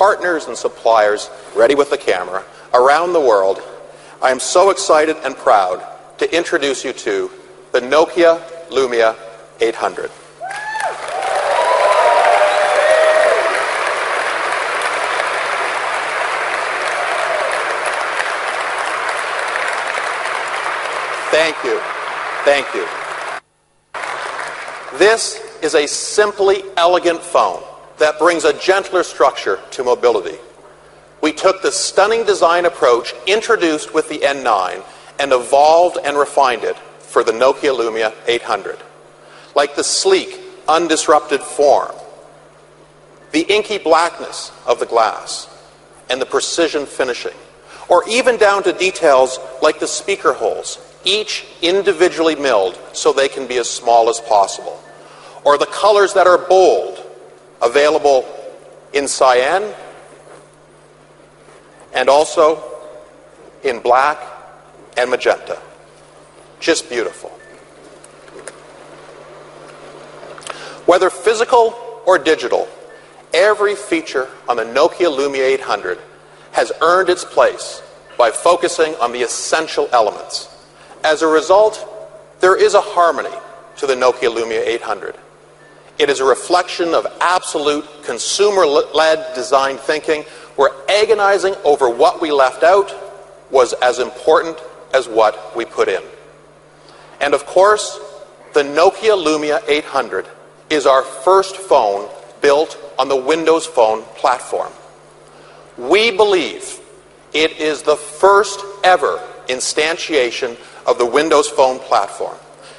partners and suppliers, ready with the camera, around the world, I am so excited and proud to introduce you to the Nokia Lumia 800. Thank you. Thank you. This is a simply elegant phone that brings a gentler structure to mobility. We took the stunning design approach introduced with the N9 and evolved and refined it for the Nokia Lumia 800. Like the sleek, undisrupted form, the inky blackness of the glass, and the precision finishing, or even down to details like the speaker holes, each individually milled so they can be as small as possible, or the colors that are bold, available in cyan and also in black and magenta. Just beautiful. Whether physical or digital, every feature on the Nokia Lumia 800 has earned its place by focusing on the essential elements. As a result, there is a harmony to the Nokia Lumia 800. It is a reflection of absolute consumer-led design thinking, where agonizing over what we left out was as important as what we put in. And of course, the Nokia Lumia 800 is our first phone built on the Windows Phone platform. We believe it is the first ever instantiation of the Windows Phone platform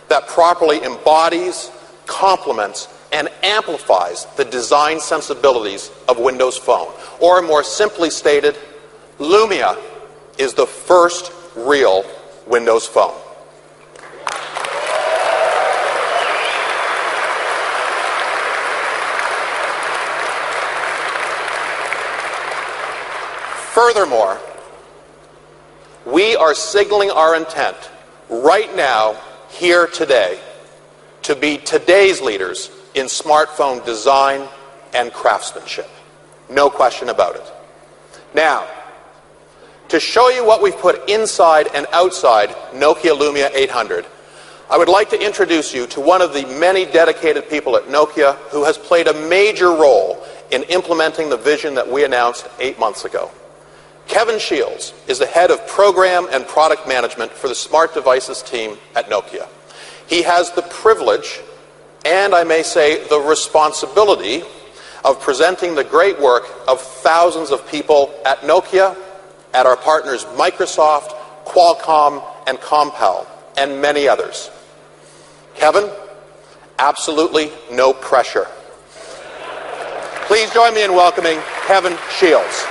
that properly embodies, complements, and amplifies the design sensibilities of Windows Phone. Or more simply stated, Lumia is the first real Windows Phone. Furthermore, we are signaling our intent right now, here today, to be today's leaders in smartphone design and craftsmanship. No question about it. Now, to show you what we've put inside and outside Nokia Lumia 800, I would like to introduce you to one of the many dedicated people at Nokia who has played a major role in implementing the vision that we announced 8 months ago. Kevin Shields is the head of program and product management for the smart devices team at Nokia. He has the privilege, and I may say the responsibility, of presenting the great work of thousands of people at Nokia, at our partners Microsoft, Qualcomm, and Compal, and many others. Kevin, absolutely no pressure. Please join me in welcoming Kevin Shields.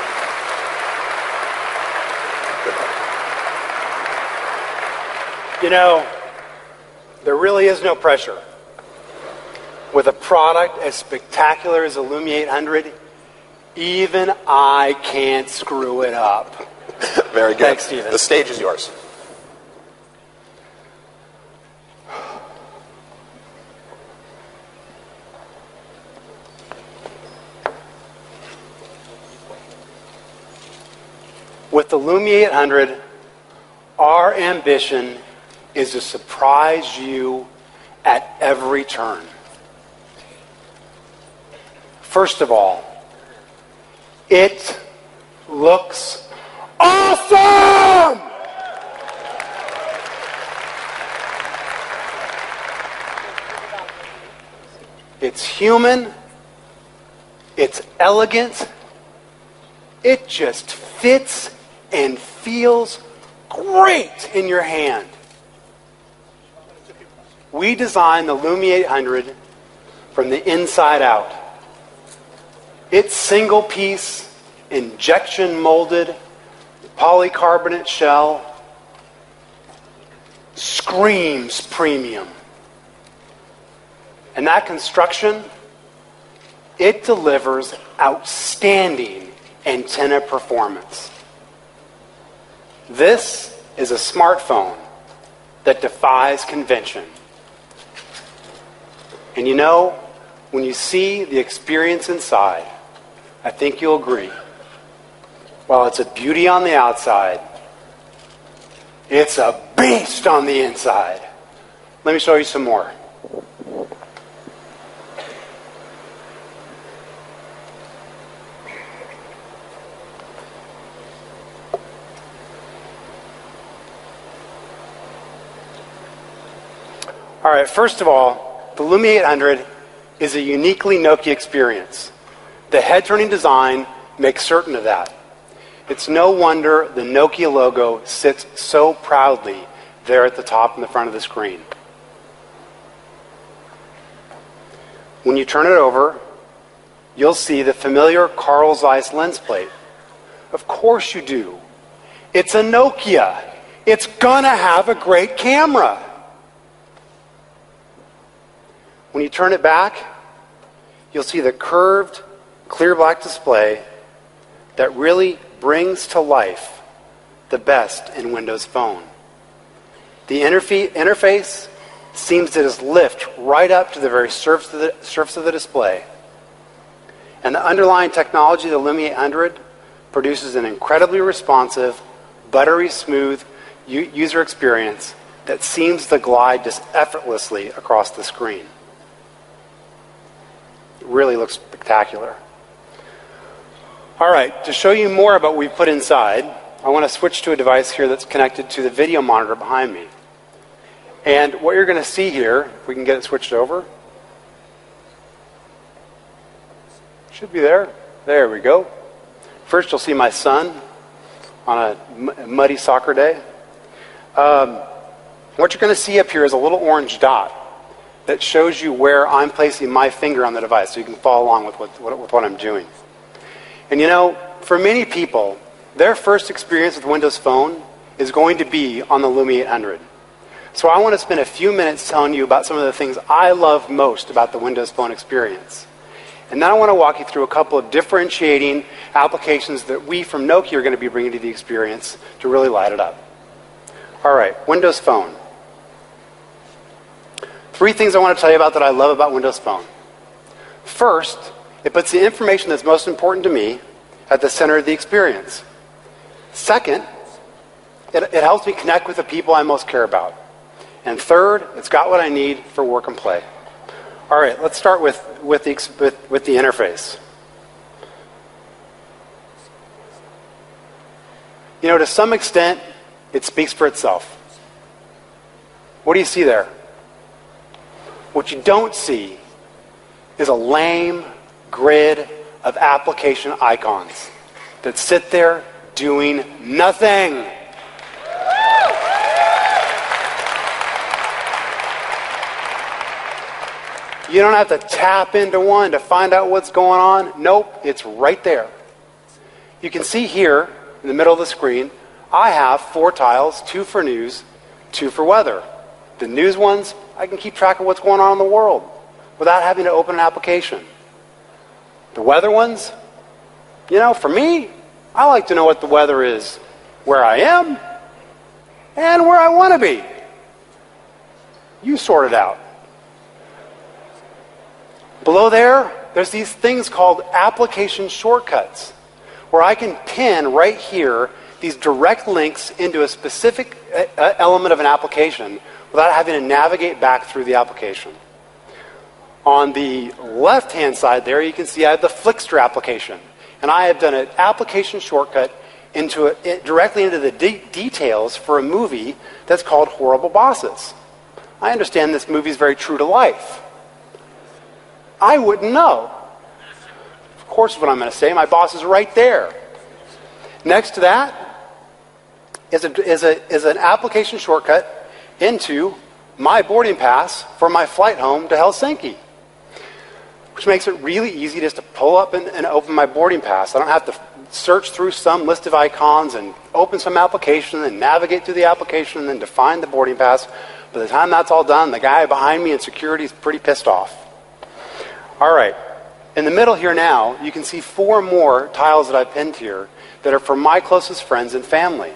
You know, there really is no pressure. With a product as spectacular as the Lumia 800, even I can't screw it up. Very good. Thanks, Stephen. The stage is yours. With the Lumia 800, our ambition is to surprise you at every turn. First of all, it looks awesome! It's human, it's elegant, it just fits and feels great in your hand. We designed the Lumia 800 from the inside out. Its single piece, injection molded, polycarbonate shell screams premium. And that construction, it delivers outstanding antenna performance. This is a smartphone that defies convention. And you know, when you see the experience inside, I think you'll agree, while it's a beauty on the outside, it's a beast on the inside. Let me show you some more. All right, first of all, the Lumia 800 is a uniquely Nokia experience. The head-turning design makes certain of that. It's no wonder the Nokia logo sits so proudly there at the top and the front of the screen. When you turn it over, you'll see the familiar Carl Zeiss lens plate. Of course you do. It's a Nokia. It's gonna have a great camera. When you turn it back, you'll see the curved, clear black display that really brings to life the best in Windows Phone. The interface seems to just lift right up to the very surface of the display. And the underlying technology of the Lumia 800 produces an incredibly responsive, buttery smooth user experience that seems to glide just effortlessly across the screen. It really looks spectacular. All right, to show you more about what we've put inside, I want to switch to a device here that's connected to the video monitor behind me. And what you're going to see here, if we can get it switched over, should be there. There we go. First, you'll see my son on a muddy soccer day. What you're going to see up here is a little orange dot that shows you where I'm placing my finger on the device, so you can follow along with what I'm doing. And you know, for many people, their first experience with Windows Phone is going to be on the Lumia 800. So I want to spend a few minutes telling you about some of the things I love most about the Windows Phone experience. And then I want to walk you through a couple of differentiating applications that we from Nokia are going to be bringing to the experience to really light it up. All right, Windows Phone. 3 things I want to tell you about that I love about Windows Phone. First, it puts the information that's most important to me at the center of the experience. Second, it helps me connect with the people I most care about. And third, it's got what I need for work and play. All right, let's start with the interface. You know, to some extent, it speaks for itself. What do you see there? What you don't see is a lame grid of application icons that sit there doing nothing. You don't have to tap into one to find out what's going on. Nope, it's right there. You can see here in the middle of the screen, I have 4 tiles, 2 for news, 2 for weather. The news ones, I can keep track of what's going on in the world without having to open an application. The weather ones, you know, for me, I like to know what the weather is where I am and where I want to be. You sort it out. Below there's these things called application shortcuts, where I can pin right here these direct links into a specific element of an application without having to navigate back through the application. On the left-hand side there, you can see I have the Flickster application. And I have done an application shortcut directly into the details for a movie that's called Horrible Bosses. I understand this movie is very true to life. I wouldn't know. Of course, what I'm going to say, my boss is right there. Next to that is an application shortcut into my boarding pass for my flight home to Helsinki, which makes it really easy just to pull up and open my boarding pass. I don't have to search through some list of icons and open some application and navigate through the application and then define the boarding pass. By the time that's all done, the guy behind me in security is pretty pissed off. All right. In the middle here now, you can see 4 more tiles that I've pinned here that are for my closest friends and family.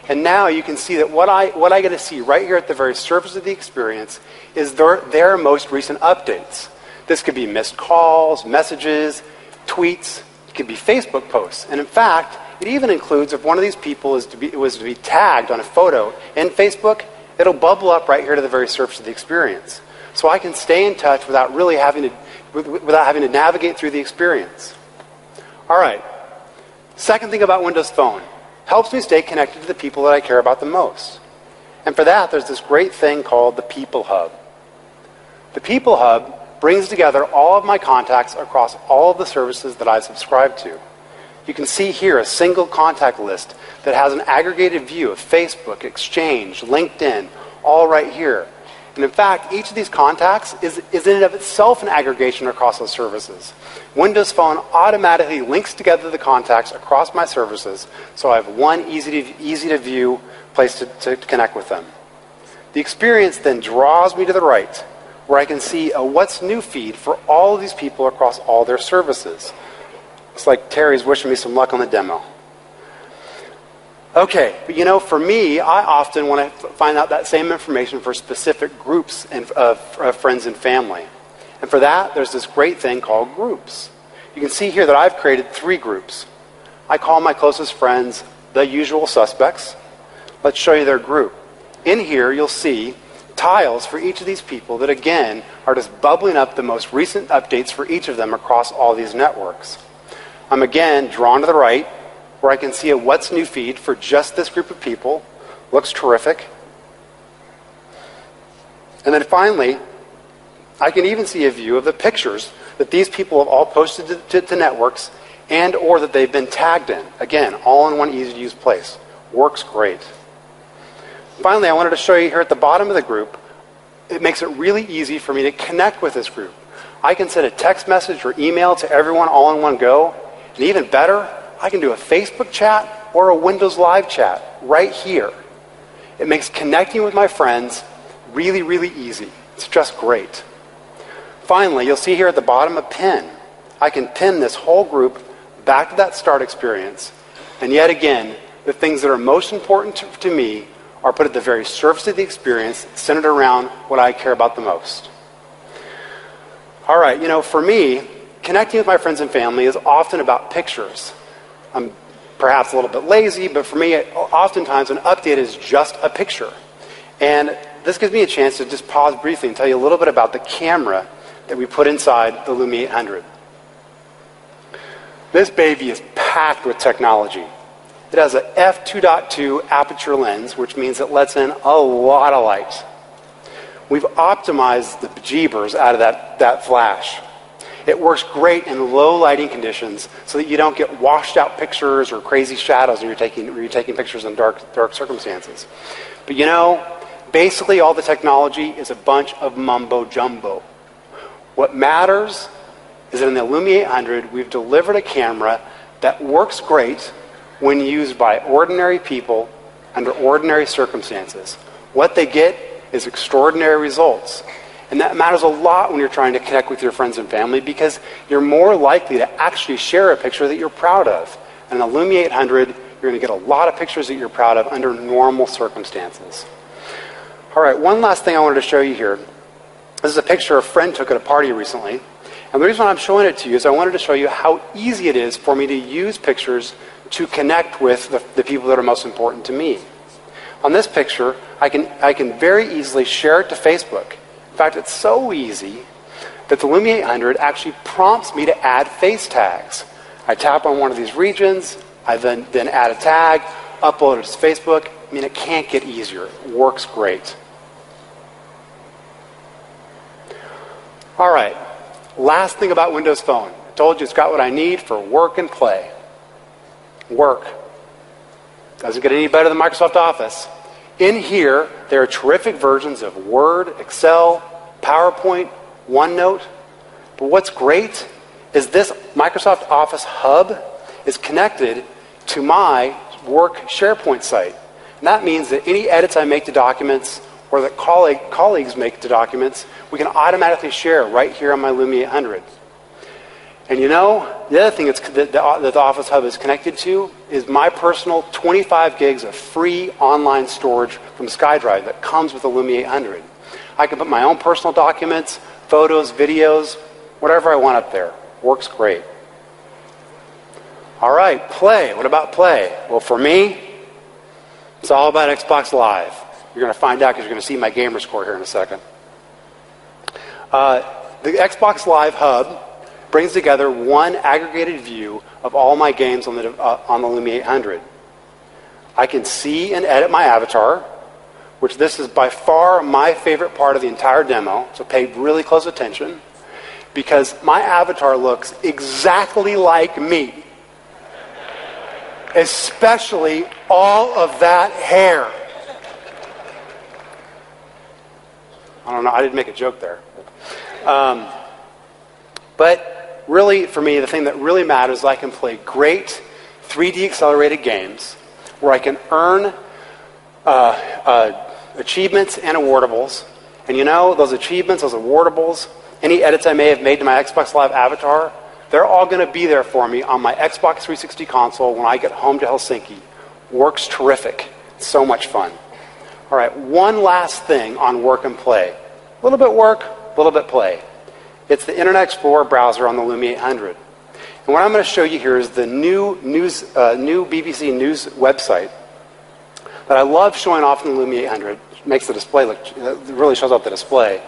And now you can see that what I get to see right here at the very surface of the experience is their most recent updates. This could be missed calls, messages, tweets, could be Facebook posts. And in fact, it even includes if one of these people was to be tagged on a photo in Facebook, it'll bubble up right here to the very surface of the experience. So I can stay in touch without really having to navigate through the experience. All right. Second thing about Windows Phone, helps me stay connected to the people that I care about the most. And for that, there's this great thing called the People Hub. The People Hub brings together all of my contacts across all of the services that I subscribe to. You can see here a single contact list that has an aggregated view of Facebook, Exchange, LinkedIn, all right here. And in fact, each of these contacts is in and of itself an aggregation across those services. Windows Phone automatically links together the contacts across my services, so I have one easy to view place to connect with them. The experience then draws me to the right, where I can see a What's New feed for all of these people across all their services. It's like Terry's wishing me some luck on the demo. Okay, but for me, I often want to find out that same information for specific groups of friends and family. And for that, there's this great thing called groups. You can see here that I've created 3 groups. I call my closest friends the usual suspects. Let's show you their group. In here, you'll see tiles for each of these people that, again, are just bubbling up the most recent updates for each of them across all these networks. I'm, again, drawn to the right, where I can see a What's New feed for just this group of people. Looks terrific. And then finally, I can even see a view of the pictures that these people have all posted to networks and or that they've been tagged in. Again, all in one easy-to-use place. Works great. Finally, I wanted to show you here at the bottom of the group, it makes it really easy for me to connect with this group. I can send a text message or email to everyone all in one go, and even better, I can do a Facebook chat or a Windows Live chat right here. It makes connecting with my friends really, really easy. It's just great. Finally, you'll see here at the bottom a pin. I can pin this whole group back to that start experience. And yet again, the things that are most important to me are put at the very surface of the experience, centered around what I care about the most. All right, for me, connecting with my friends and family is often about pictures. I'm perhaps a little bit lazy, but for me, oftentimes an update is just a picture. And this gives me a chance to just pause briefly and tell you a little bit about the camera that we put inside the Lumia 800. This baby is packed with technology. It has a f2.2 aperture lens, which means it lets in a lot of light. We've optimized the bejeebers out of that flash. It works great in low lighting conditions so that you don't get washed out pictures or crazy shadows when you're taking pictures in dark circumstances. But basically all the technology is a bunch of mumbo jumbo. What matters is that in the Lumia 800, we've delivered a camera that works great when used by ordinary people under ordinary circumstances. What they get is extraordinary results. And that matters a lot when you're trying to connect with your friends and family, because you're more likely to actually share a picture that you're proud of. And in the Lumia 800, you're going to get a lot of pictures that you're proud of under normal circumstances. All right, one last thing I wanted to show you here. This is a picture a friend took at a party recently. And the reason why I'm showing it to you is I wanted to show you how easy it is for me to use pictures to connect with the people that are most important to me. On this picture, I can very easily share it to Facebook. In fact, it's so easy that the Lumia 800 actually prompts me to add face tags. I tap on one of these regions, I then add a tag, upload it to Facebook. I mean, it can't get easier. It works great. All right, last thing about Windows Phone. I told you it's got what I need for work and play. Work. Doesn't get any better than Microsoft Office. In here, there are terrific versions of Word, Excel, PowerPoint, OneNote. But what's great is this Microsoft Office Hub is connected to my work SharePoint site. And that means that any edits I make to documents or that colleagues make to documents, we can automatically share right here on my Lumia 800. And the other thing that the Office Hub is connected to is my personal 25 gigs of free online storage from SkyDrive that comes with the Lumia 800. I can put my own personal documents, photos, videos, whatever I want up there. Works great. All right, play. What about play? Well, for me, it's all about Xbox Live. You're going to find out because you're going to see my gamer score here in a second. The Xbox Live Hub brings together one aggregated view of all my games on the Lumia 800. I can see and edit my avatar, which this is by far my favorite part of the entire demo, so pay really close attention, because my avatar looks exactly like me, especially all of that hair. I don't know, I didn't make a joke there. But really, for me, the thing that really matters is I can play great 3D accelerated games where I can earn achievements and awardables. And you know, those achievements, those awardables, any edits I may have made to my Xbox Live avatar, they're all going to be there for me on my Xbox 360 console when I get home to Helsinki. Works terrific. It's so much fun. All right, one last thing on work and play. A little bit work, a little bit play. It's the Internet Explorer browser on the Lumia 800. And what I'm going to show you here is the new BBC News website that I love showing off in the Lumia 800. It makes the display look, it really shows up the display.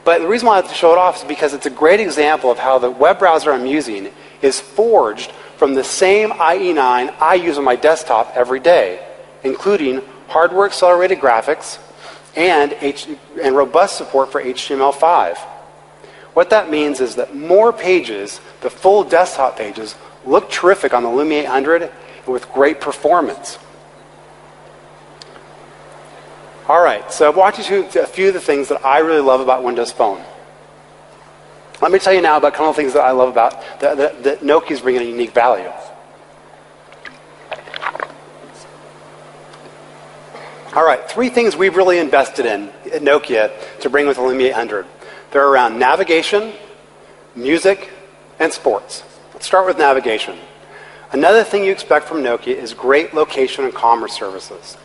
But the reason why I have to show it off is because it's a great example of how the web browser I'm using is forged from the same IE9 I use on my desktop every day, including hardware accelerated graphics and robust support for HTML5. What that means is that more pages, the full desktop pages, look terrific on the Lumia 800 and with great performance. All right, so I've walked you through a few of the things that I really love about Windows Phone. Let me tell you now about a couple of things that I love about that Nokia's bringing a unique value. All right, three things we've really invested in at Nokia to bring with the Lumia 800. They're around navigation, music, and sports. Let's start with navigation. Another thing you expect from Nokia is great location and commerce services.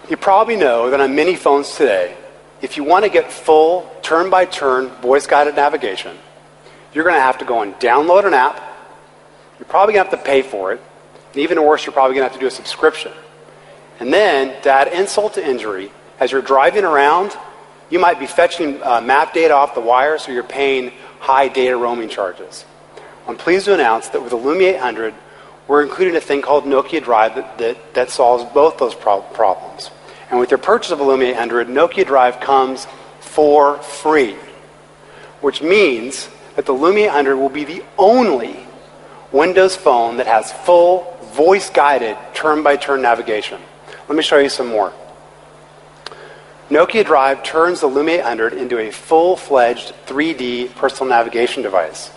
You probably know that on many phones today, if you want to get full turn-by-turn voice-guided navigation, you're going to have to go and download an app. You're probably going to have to pay for it. And even worse, you're probably going to have to do a subscription. And then, to add insult to injury, as you're driving around, you might be fetching map data off the wire, so you're paying high data roaming charges. I'm pleased to announce that with the Lumia 800, we're including a thing called Nokia Drive that solves both those problems. And with your purchase of a Lumia 800, Nokia Drive comes for free, which means that the Lumia 800 will be the only Windows phone that has full voice-guided turn-by-turn navigation. Let me show you some more. Nokia Drive turns the Lumia 800 into a full-fledged 3D personal navigation device.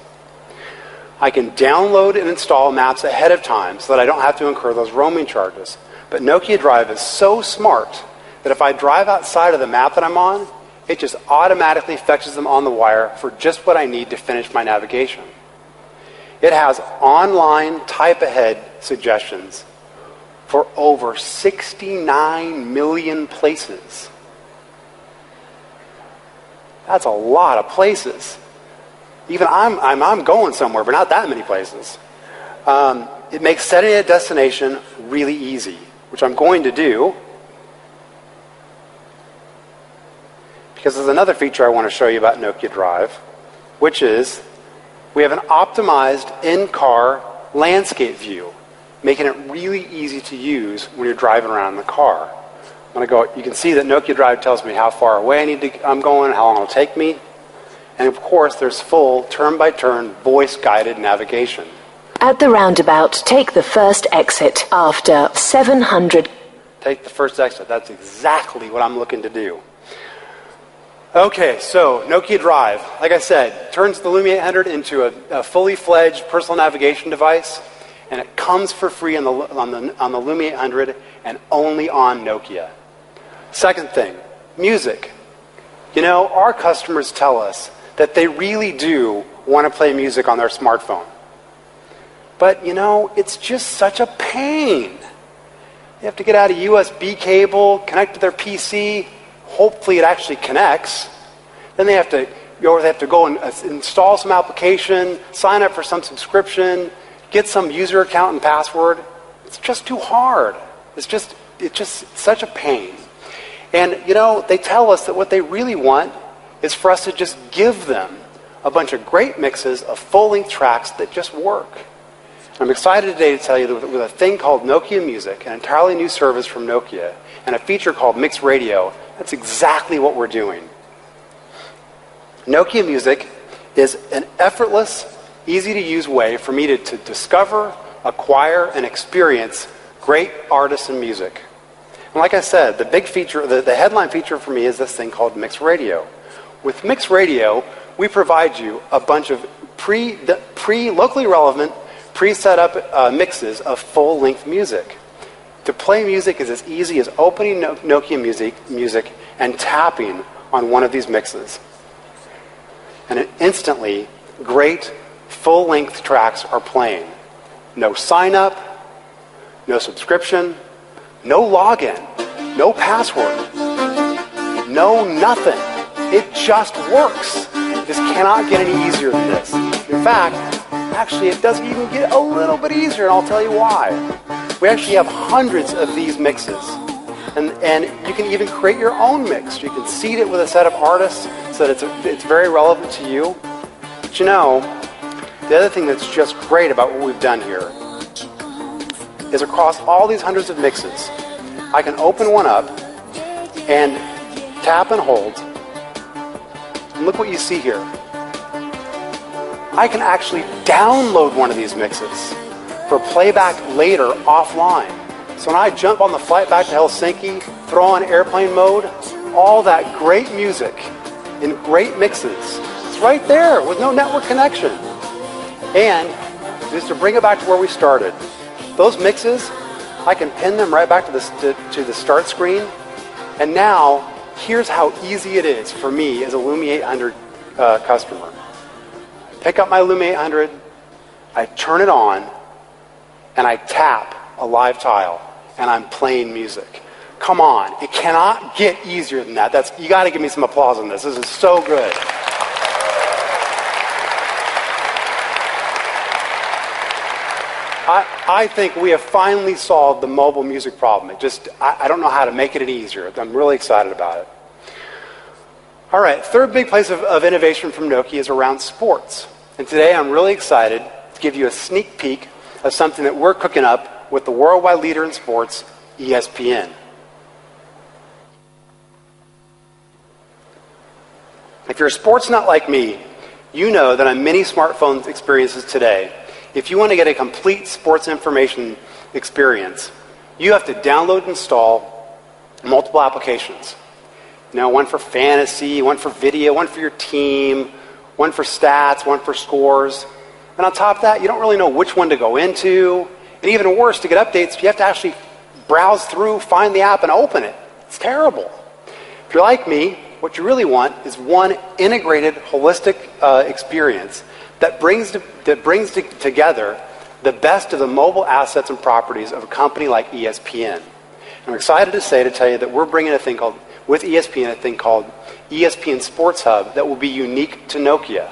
I can download and install maps ahead of time so that I don't have to incur those roaming charges. But Nokia Drive is so smart that if I drive outside of the map that I'm on, it just automatically fetches them on the wire for just what I need to finish my navigation. It has online type-ahead suggestions for over 69 million places. That's a lot of places. Even I'm going somewhere, but not that many places. It makes setting a destination really easy, which I'm going to do, because there's another feature I want to show you about Nokia Drive, which is we have an optimized in-car landscape view, making it really easy to use when you're driving around in the car. When I go, you can see that Nokia Drive tells me how far away I'm going, how long it'll take me. And of course, there's full turn-by-turn voice-guided navigation. At the roundabout, take the first exit after 700. Take the first exit. That's exactly what I'm looking to do. Okay, so Nokia Drive, like I said, turns the Lumia 800 into a fully fledged personal navigation device, and it comes for free on the Lumia 800 and only on Nokia. Second thing, music. You know, our customers tell us that they really do want to play music on their smartphone. But, you know, it's just such a pain. They have to get out a USB cable, connect to their PC. Hopefully it actually connects. Then they have to go and install some application, sign up for some subscription, get some user account and password. It's just too hard. It's just such a pain. And, you know, they tell us that what they really want is for us to just give them a bunch of great mixes of full-length tracks that just work. I'm excited today to tell you that with a thing called Nokia Music, an entirely new service from Nokia, and a feature called Mix Radio, that's exactly what we're doing. Nokia Music is an effortless, easy-to-use way for me to discover, acquire, and experience great artists and music. And like I said, the big feature, the headline feature for me is this thing called Mix Radio. With Mix Radio, we provide you a bunch of locally relevant, pre-set up mixes of full-length music. To play music is as easy as opening Nokia Music and tapping on one of these mixes. And instantly, great full-length tracks are playing. No sign-up, no subscription, no login, no password, no nothing. It just works. This cannot get any easier than this. In fact, actually, it doesn't even get a little bit easier, and I'll tell you why. We actually have hundreds of these mixes. And you can even create your own mix. You can seed it with a set of artists so that it's very relevant to you. But you know, the other thing that's just great about what we've done here is across all these hundreds of mixes, I can open one up and tap and hold. And look what you see here. I can actually download one of these mixes for playback later offline. So when I jump on the flight back to Helsinki, throw on airplane mode, all that great music in great mixes, it's right there with no network connection. And just to bring it back to where we started, those mixes, I can pin them right back to the start screen. And now, here's how easy it is for me as a Lumia 800 customer. I pick up my Lumia 800, I turn it on, and I tap a live tile, and I'm playing music. Come on, it cannot get easier than that. You got to give me some applause on this. This is so good. I think we have finally solved the mobile music problem. I don't know how to make it any easier. I'm really excited about it. All right, third big place of innovation from Nokia is around sports. And today I'm really excited to give you a sneak peek of something that we're cooking up with the worldwide leader in sports, ESPN. If you're a sports nut like me, you know that on many smartphone experiences today, if you want to get a complete sports information experience, you have to download and install multiple applications. You know, one for fantasy, one for video, one for your team, one for stats, one for scores. And on top of that, you don't really know which one to go into. And even worse, to get updates, you have to actually browse through, find the app, and open it. It's terrible. If you're like me, what you really want is one integrated, holistic experience that brings together the best of the mobile assets and properties of a company like ESPN. I'm excited to tell you that we're bringing with ESPN, a thing called ESPN Sports Hub that will be unique to Nokia.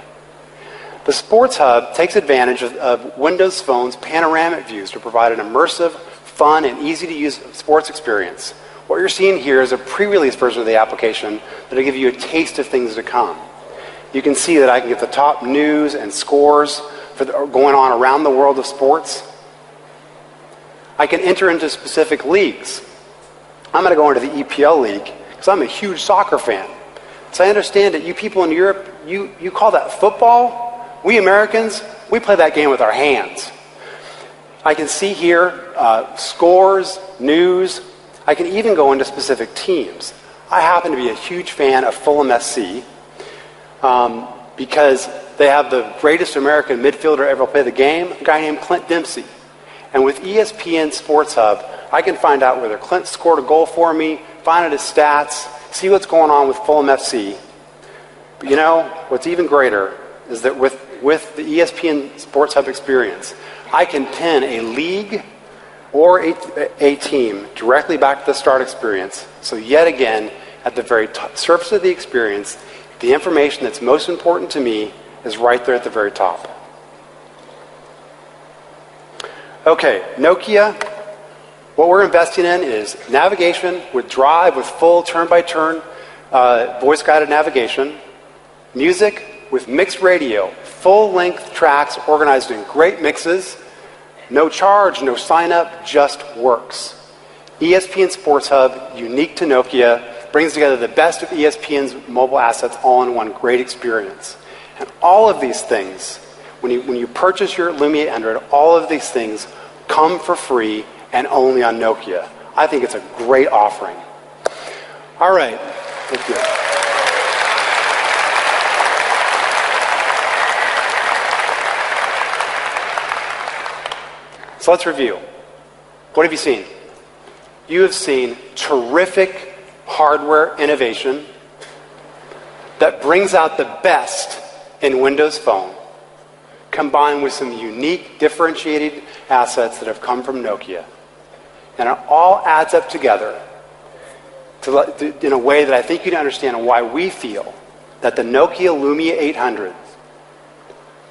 The Sports Hub takes advantage of Windows Phone's panoramic views to provide an immersive, fun, and easy-to-use sports experience. What you're seeing here is a pre-release version of the application that will give you a taste of things to come. You can see that I can get the top news and scores going on around the world of sports. I can enter into specific leagues. I'm going to go into the EPL league because I'm a huge soccer fan. So I understand that you people in Europe, you call that football. We Americans, we play that game with our hands. I can see here scores, news. I can even go into specific teams. I happen to be a huge fan of Fulham SC because they have the greatest American midfielder ever play the game, a guy named Clint Dempsey. And with ESPN Sports Hub, I can find out whether Clint scored a goal for me, find out his stats, see what's going on with Fulham FC. But you know, what's even greater is that with the ESPN Sports Hub experience, I can pin a league or a team directly back to the start experience. So yet again, at the very surface of the experience, the information that's most important to me is right there at the very top. Okay, Nokia, what we're investing in is navigation with Drive, with full turn-by-turn voice-guided navigation, music with mixed radio, full-length tracks organized in great mixes, no charge, no sign-up, just works. ESPN Sports Hub, unique to Nokia, brings together the best of ESPN's mobile assets all in one great experience. And all of these things, when you purchase your Lumia 800, all of these things come for free and only on Nokia. I think it's a great offering. All right. Thank you. So let's review. What have you seen? You have seen terrific hardware innovation that brings out the best in Windows Phone, combined with some unique, differentiated assets that have come from Nokia. And it all adds up together in a way that I think you can understand why we feel that the Nokia Lumia 800,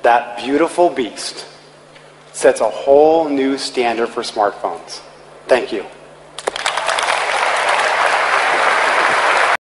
that beautiful beast, sets a whole new standard for smartphones. Thank you.